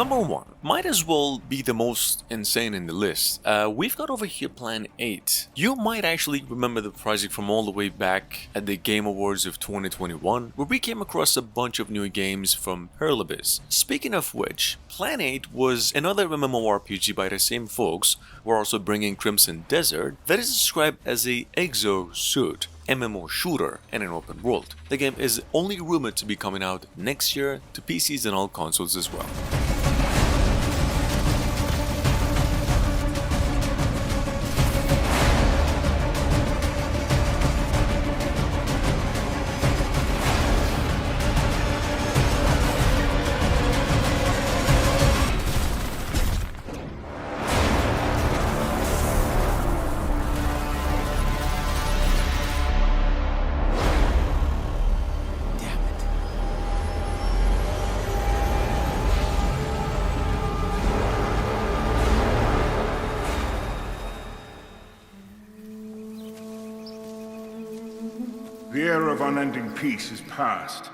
Number 1, might as well be the most insane in the list. We've got over here Plan 8. You might actually remember the project from all the way back at the Game Awards of 2021, where we came across a bunch of new games from Hereafter. Speaking of which, Plan 8 was another MMORPG by the same folks who are also bringing Crimson Desert that is described as a exo-suit MMO shooter and an open world. The game is only rumored to be coming out next year to PCs and all consoles as well. The era of unending peace is past.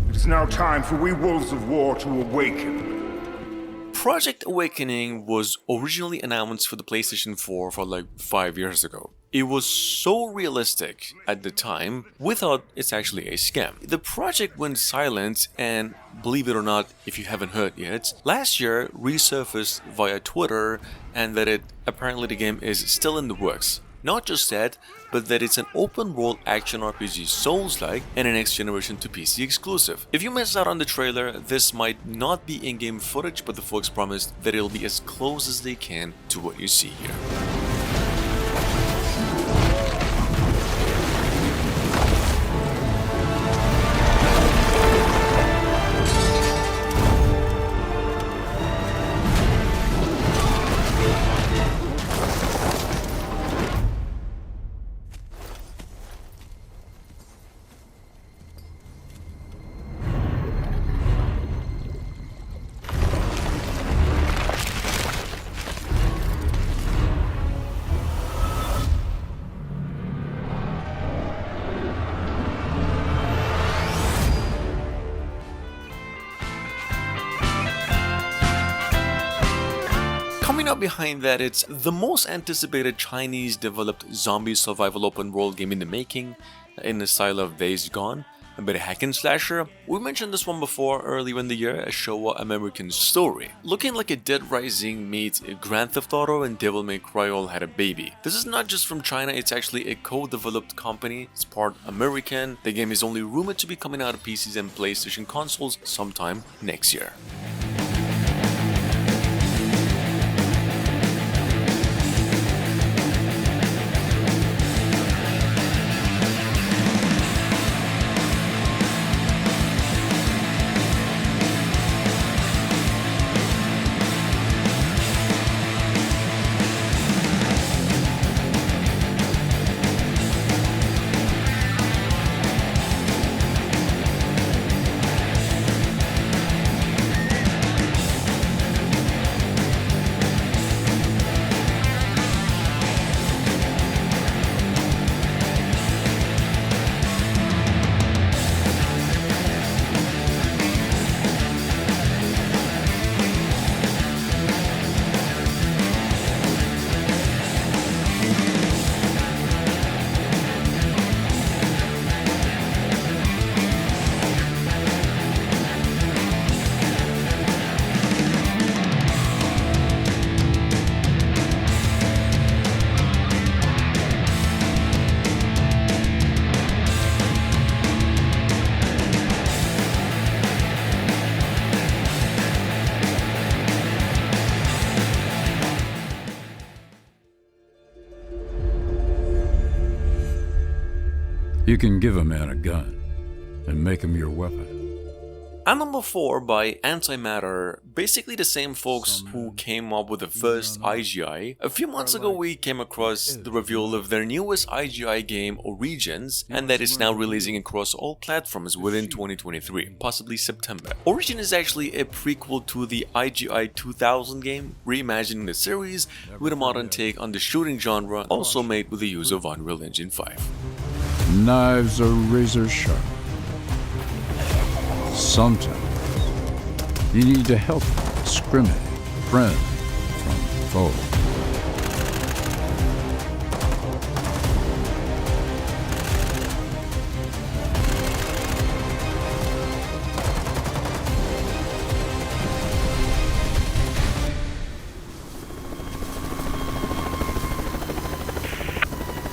It is now time for we wolves of war to awaken. Project Awakening was originally announced for the PlayStation 4 for like 5 years ago. It was so realistic at the time, we thought it's actually a scam. The project went silent and, believe it or not, if you haven't heard yet, last year resurfaced via Twitter and that apparently the game is still in the works. Not just that, but that it's an open-world action RPG Souls-like and a next-generation to PC exclusive. If you missed out on the trailer, this might not be in-game footage, but the folks promised that it'll be as close as they can to what you see here. Coming up behind that, it's the most anticipated Chinese-developed zombie survival open-world game in the making, in the style of Days Gone, a bit of hack and slasher. We mentioned this one before earlier in the year, a Showa American story. Looking like a Dead Rising meets Grand Theft Auto and Devil May Cry all had a baby. This is not just from China, it's actually a co-developed company. It's part American. The game is only rumored to be coming out of PCs and PlayStation consoles sometime next year. You can give a man a gun and make him your weapon. And number 4 by Antimatter, basically the same folks who came up with the first IGI. A few months ago we came across the reveal of their newest IGI game Origins, and that is now releasing across all platforms within 2023, possibly September. Origin is actually a prequel to the IGI 2000 game, reimagining the series with a modern take on the shooting genre, also made with the use of Unreal Engine 5. Knives are razor sharp. Sometimes you need to help them discriminate friend from foe.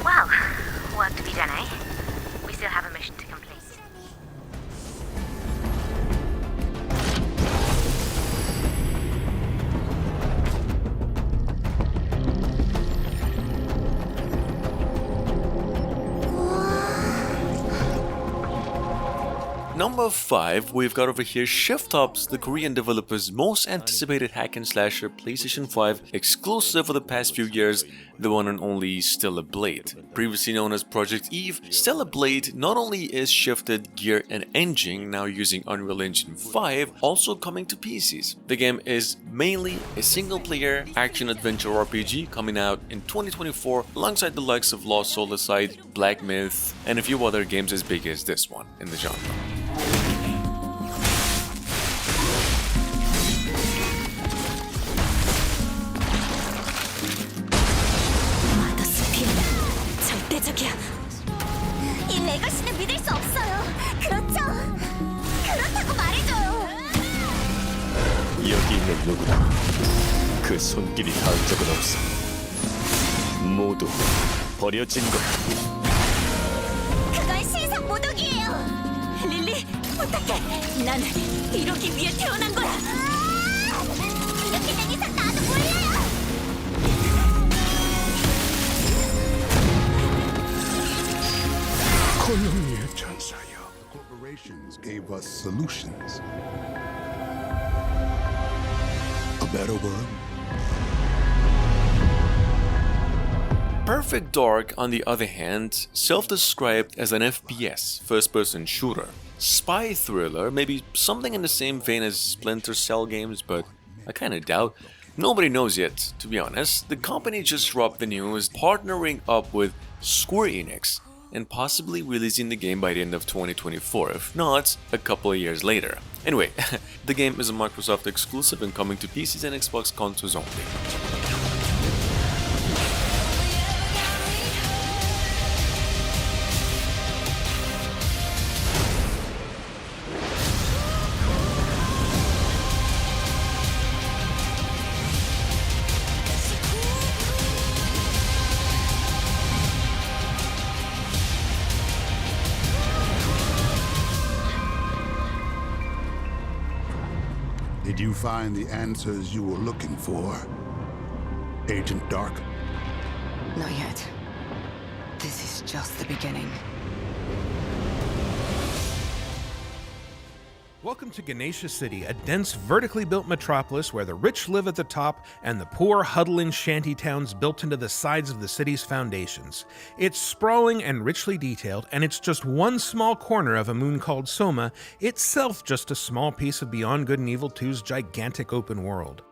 Well, work to be done, eh? We still have a mission to complete. Number 5, we've got over here Shift Ups, the Korean developer's most anticipated hack and slasher PlayStation 5 exclusive for the past few years, the one and only Stella Blade. Previously known as Project Eve, Stella Blade not only is shifted gear and engine, now using Unreal Engine 5, also coming to PCs. The game is mainly a single-player action-adventure RPG coming out in 2024 alongside the likes of Lost Soul Aside, Black Myth, and a few other games as big as this one in the genre. 이 레거시는 믿을 수 없어요. 그렇죠? 그렇다고 말해줘요. 여기 있는 누구나 그 손길이 닿은 적은 없어. 모두 버려진 거야. 그건 신상 모독이에요. 릴리, 부탁해. 난 이러기 위해 태어난 거야. 이렇게 된 이상 나도 몰라요. 고용리의 천사여. Corporations gave us solutions. A better world. Perfect Dark, on the other hand, self-described as an FPS, first-person shooter. Spy thriller, maybe something in the same vein as Splinter Cell games, but I kinda doubt. Nobody knows yet, to be honest. The company just dropped the news partnering up with Square Enix and possibly releasing the game by the end of 2024, if not, a couple of years later. Anyway, the game is a Microsoft exclusive and coming to PCs and Xbox consoles only. Did you find the answers you were looking for, Agent Dark? Not yet. This is just the beginning. Welcome to Ganesha City, a dense, vertically built metropolis where the rich live at the top and the poor huddle in shanty towns built into the sides of the city's foundations. It's sprawling and richly detailed, and it's just one small corner of a moon called Soma, itself just a small piece of Beyond Good and Evil 2's gigantic open world.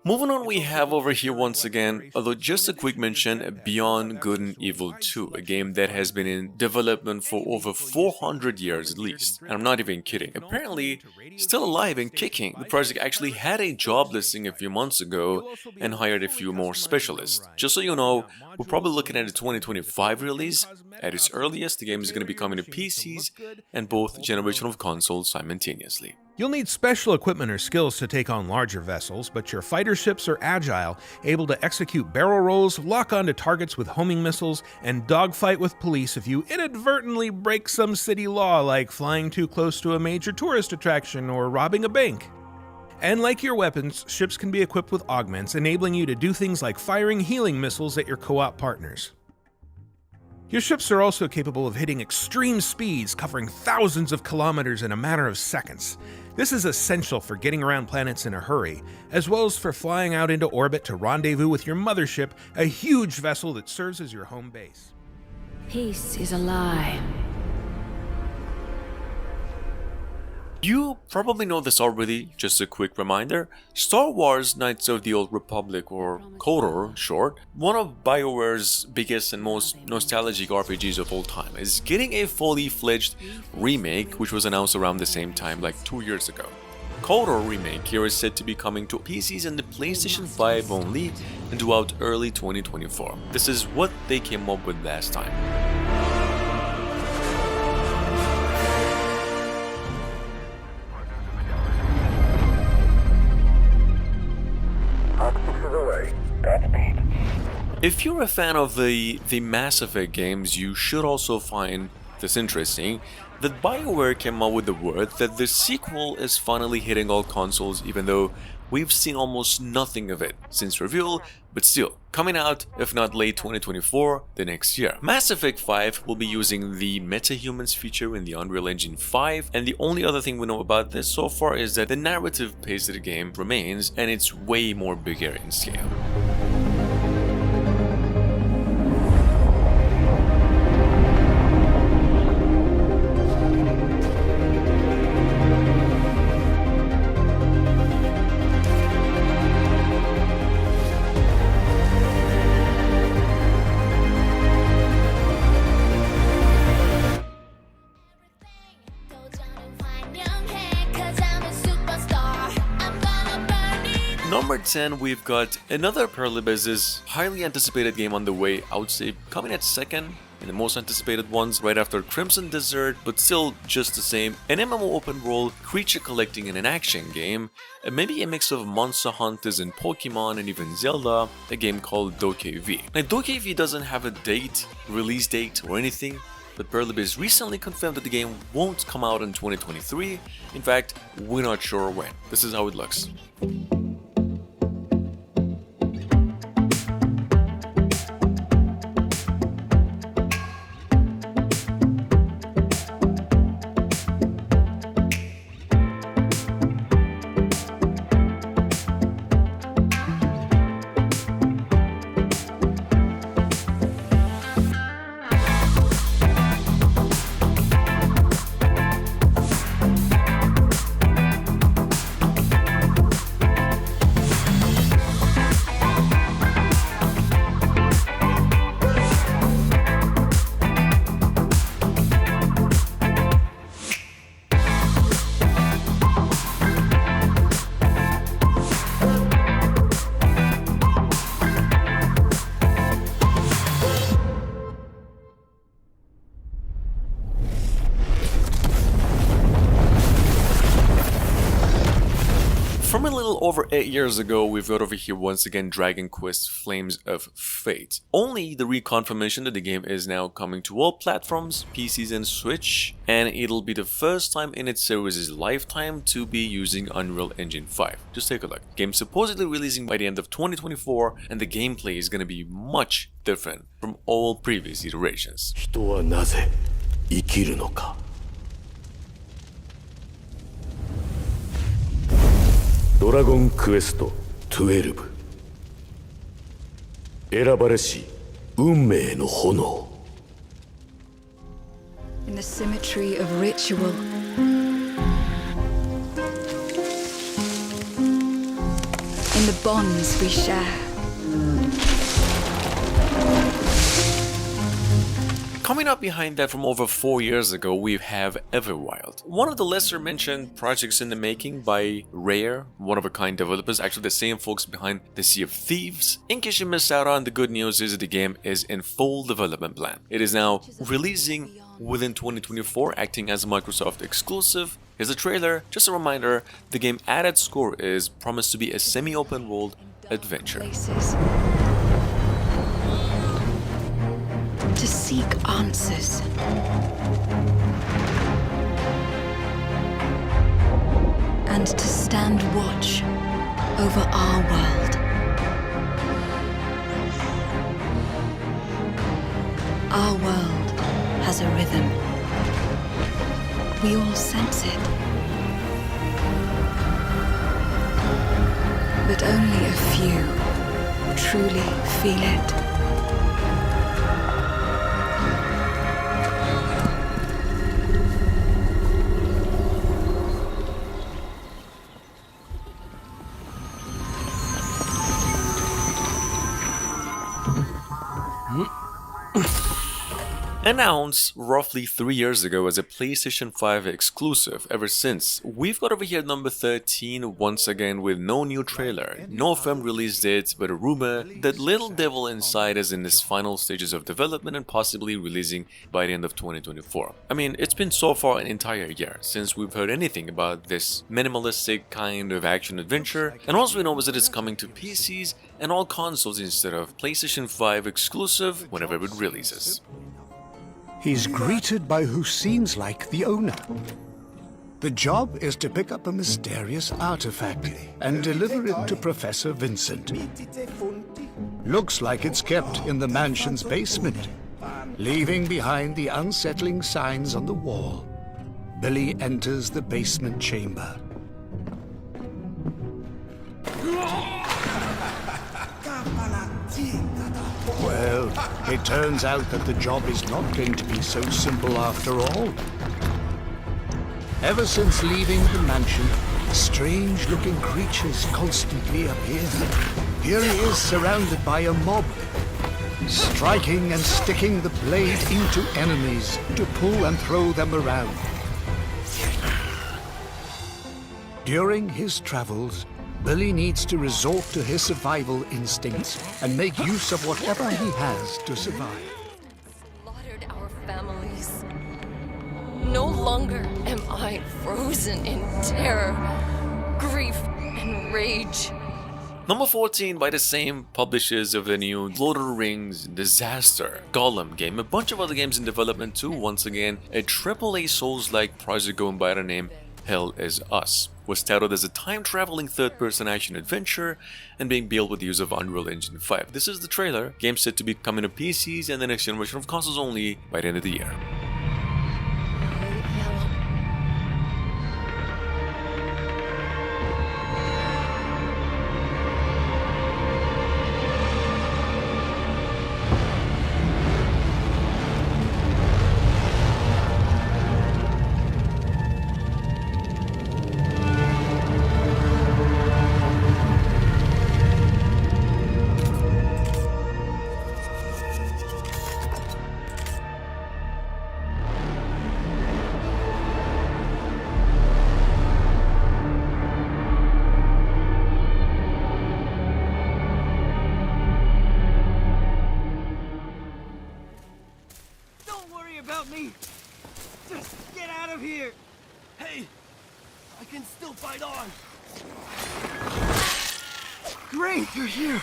Moving on, we have over here once again, although just a quick mention, Beyond Good and Evil 2, a game that has been in development for over 400 years at least. And I'm not even kidding. Apparently, still alive and kicking. The project actually had a job listing a few months ago and hired a few more specialists. Just so you know, we're probably looking at a 2025 release. At its earliest, the game is going to be coming to PCs and both generation of consoles simultaneously. You'll need special equipment or skills to take on larger vessels, but your fighter ships are agile, able to execute barrel rolls, lock onto targets with homing missiles, and dogfight with police if you inadvertently break some city law like flying too close to a major tourist attraction or robbing a bank. And like your weapons, ships can be equipped with augments, enabling you to do things like firing healing missiles at your co-op partners. Your ships are also capable of hitting extreme speeds, covering thousands of kilometers in a matter of seconds. This is essential for getting around planets in a hurry, as well as for flying out into orbit to rendezvous with your mothership, a huge vessel that serves as your home base. Peace is a lie. You probably know this already, just a quick reminder. Star Wars Knights of the Old Republic, or KOTOR short, one of BioWare's biggest and most nostalgic RPGs of all time, is getting a fully fledged remake, which was announced around the same time, like 2 years ago. Codor Remake here is said to be coming to PCs and the PlayStation 5 only and throughout early 2024. This is what they came up with last time. If you're a fan of the Mass Effect games, you should also find this interesting, that BioWare came up with the word that the sequel is finally hitting all consoles, even though we've seen almost nothing of it since reveal, but still, coming out, if not late 2024, the next year. Mass Effect 5 will be using the metahumans feature in the Unreal Engine 5, and the only other thing we know about this so far is that the narrative pace of the game remains, and it's way more bigger in scale. Number 10, we've got another Perlibiz's highly anticipated game on the way, I would say coming at second in the most anticipated ones, right after Crimson Desert, but still just the same. An MMO open world, creature collecting in an action game, maybe a mix of Monster Hunters and Pokemon and even Zelda, a game called Decay. Now Decay doesn't have a release date or anything, but Perlibiz recently confirmed that the game won't come out in 2023, in fact, we're not sure when. This is how it looks. From a little over 8 years ago, we've got over here once again Dragon Quest Flames of Fate. Only the reconfirmation that the game is now coming to all platforms, PCs and Switch, and it'll be the first time in its series' lifetime to be using Unreal Engine 5. Just take a look. Game supposedly releasing by the end of 2024, and the gameplay is gonna be much different from all previous iterations. 人はなぜ生きるのか。ドラゴンクエスト12選ばれし運命の炎 In the symmetry of ritual, in the bonds we share. Coming up behind that from over 4 years ago, we have Everwild. One of the lesser mentioned projects in the making by Rare, one-of-a-kind developers, actually the same folks behind the Sea of Thieves. In case you missed out on, the good news is that the game is in full development plan. It is now releasing within 2024, acting as a Microsoft exclusive. Here's a trailer, just a reminder, the game at its core is promised to be a semi-open world adventure. Places. To seek answers. And to stand watch over our world. Our world has a rhythm. We all sense it. But only a few truly feel it. Announced roughly 3 years ago as a PlayStation 5 exclusive. Ever since, we've got over here number 13 once again with no new trailer, no firm release date, but a rumor that Little Devil Inside is in its final stages of development and possibly releasing by the end of 2024. I mean, it's been so far an entire year since we've heard anything about this minimalistic kind of action-adventure, and all we know is that it's coming to PCs and all consoles instead of PlayStation 5 exclusive whenever it releases. He's greeted by who seems like the owner. The job is to pick up a mysterious artifact and deliver it to Professor Vincent. Looks like it's kept in the mansion's basement, leaving behind the unsettling signs on the wall. Billy enters the basement chamber. Well, it turns out that the job is not going to be so simple after all. Ever since leaving the mansion, strange-looking creatures constantly appear. Here he is surrounded by a mob, striking and sticking the blade into enemies to pull and throw them around. During his travels, Billy needs to resort to his survival instincts and make use of whatever he has to survive. Slaughtered our families. No longer am I frozen in terror, grief, and rage. Number 14 by the same publishers of the new Lord of the Rings, Disaster, Gollum game, a bunch of other games in development too. Once again, a AAA Souls-like project going by the name Hell Is Us. Was touted as a time-traveling third-person action-adventure and being built with the use of Unreal Engine 5. This is the trailer. Game set to be coming to PCs and the next generation of consoles only by the end of the year. me! Just get out of here! Hey! I can still fight on! Great, you're here!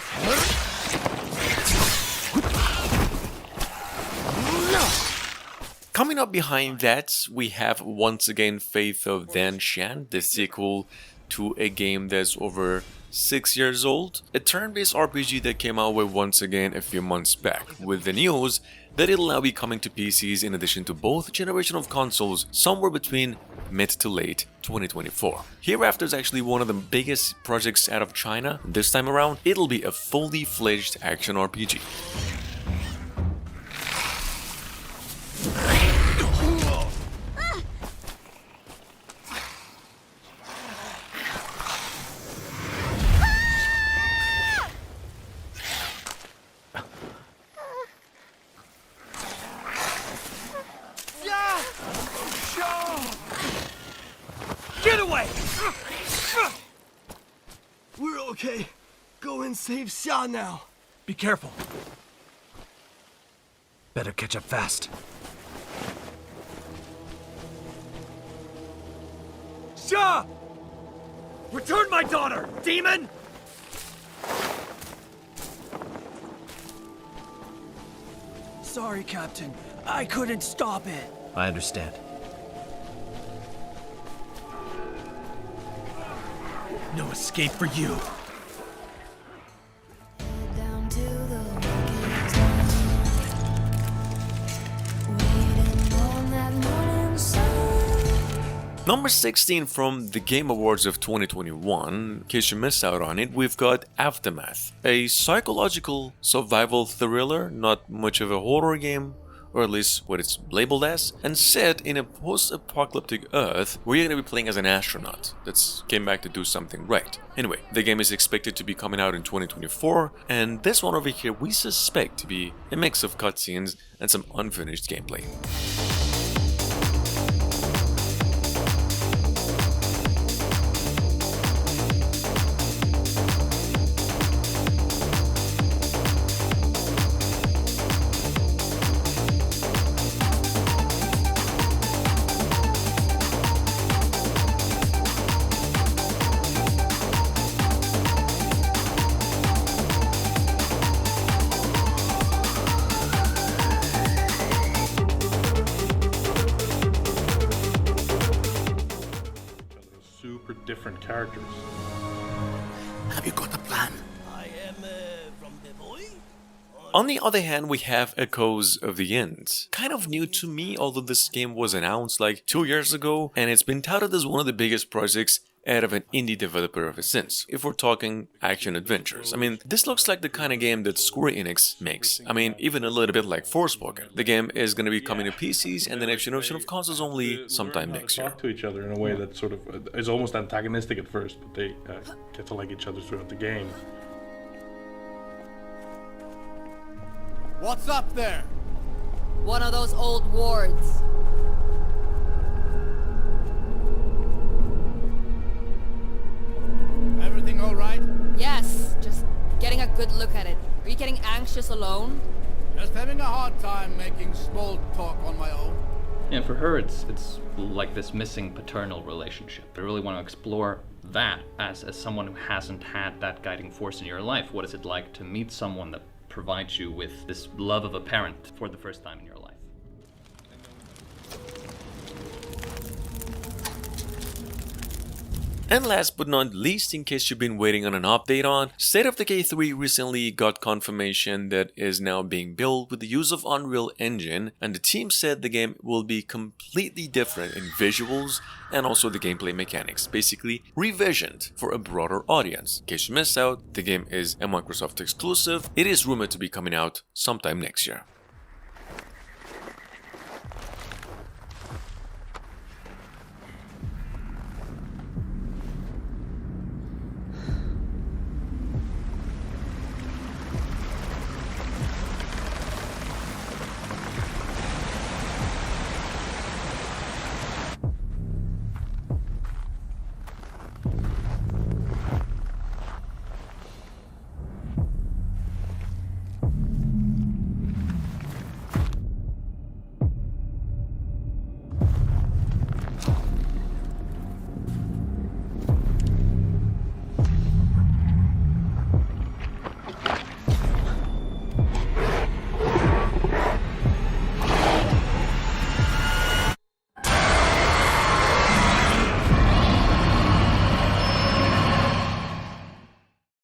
Coming up behind that, we have once again Faith of Dan Shan, the sequel to a game that's over 6 years old. A turn-based RPG that came out with once again a few months back, with the news that it'll now be coming to PCs in addition to both generation of consoles somewhere between mid to late 2024. Hereafter is actually one of the biggest projects out of China. This time around, it'll be a fully fledged action RPG. Get away! We're okay. Go and save Xia now. Be careful. Better catch up fast. Xia! Return my daughter, demon! Sorry, Captain. I couldn't stop it. I understand. No escape for you. Down to the working waiting on that morning sun. Number 16 from the Game Awards of 2021, in case you missed out on it, we've got Aftermath, a psychological survival thriller, not much of a horror game, or at least what it's labeled as, and set in a post-apocalyptic Earth where you're going to be playing as an astronaut that's came back to do something right. Anyway, the game is expected to be coming out in 2024, and this one over here we suspect to be a mix of cutscenes and some unfinished gameplay. Super different characters. Have you got a plan? I am from the boy. On the other hand, we have Echoes of the End. Kind of new to me, although this game was announced like 2 years ago, and it's been touted as one of the biggest projects out of an indie developer ever since, if we're talking action adventures. I mean, this looks like the kind of game that Square Enix makes. I mean, even a little bit like Forspoken. The game is going to be coming to PCs and the next generation of consoles only sometime next year. Talk to each other in a way that sort of is almost antagonistic at first, but they get to like each other throughout the game. What's up there? One of those old wards. Everything all right? Yes, just getting a good look at it. Are you getting anxious alone? Just having a hard time making small talk on my own. Yeah, for her, it's like this missing paternal relationship. I really want to explore that as someone who hasn't had that guiding force in your life. What is it like to meet someone that provides you with this love of a parent for the first time in your life? And last but not least, in case you've been waiting on an update on, State of Decay 3 recently got confirmation that is now being built with the use of Unreal Engine, and the team said the game will be completely different in visuals and also the gameplay mechanics, basically revisioned for a broader audience. In case you missed out, the game is a Microsoft exclusive. It is rumored to be coming out sometime next year.